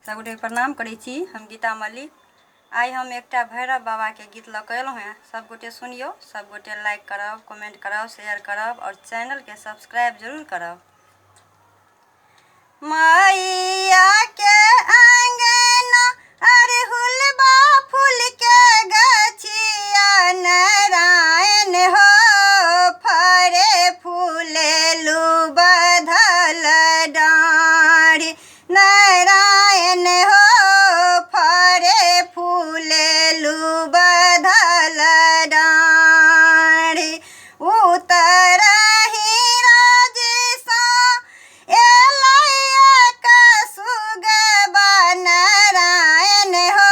सबगोटे प्रणाम करै छी। हम गीता मलिक। आइ हम एकटा भैरव बाबा के गीत लऽ कऽ एलहुँ हैं। सबगोटे सुनियौ, सबगोटे लाइक करब, कमेंट करब, शेयर करब और चैनल के सब्सक्राइब जरूर करब। मैया के अंगना अड़हुलबा फूल के गछिया नारायण हो फरे फूलेलु बधल डाढ़ी नारायण हो फरे फूलेलु बधल डाढ़ी उतरहि राजसा एलैया कसुगबा नारायण हो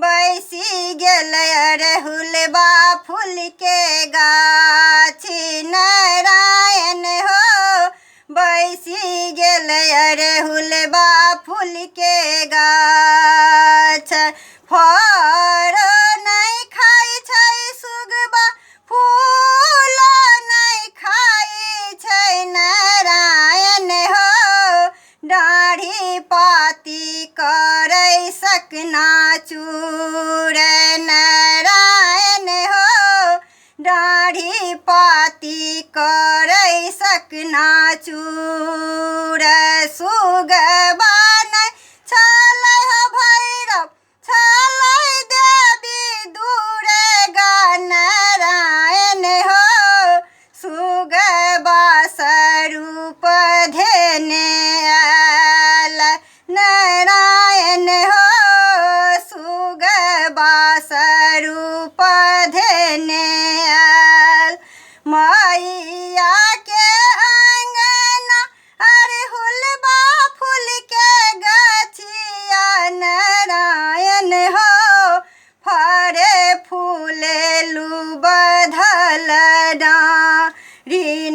बैसी गेलै अड़हुलबा फूल के गाछी नारायण हो बैसी गेलै अड़हुलबा फूल के गाछ। फर नहीं खाई छै सुगबा फूल नहीं खाई छै नारायण हो डाढ़ी पाती करै सकना चूर नारायण हो डाढ़ी पाती करै सकना चूर। सुगबा नहीं छलै भैरव छलै देवी दुर्गा नारायण हो सुगबा स्वरूप धेने आयल नारायण हो सुगबा स्वरूप धेने आयल। मैया के अंगना अड़हुलबा फूल के गछिया नारायण हो फरे फूलेलु बधल डाढ़ी।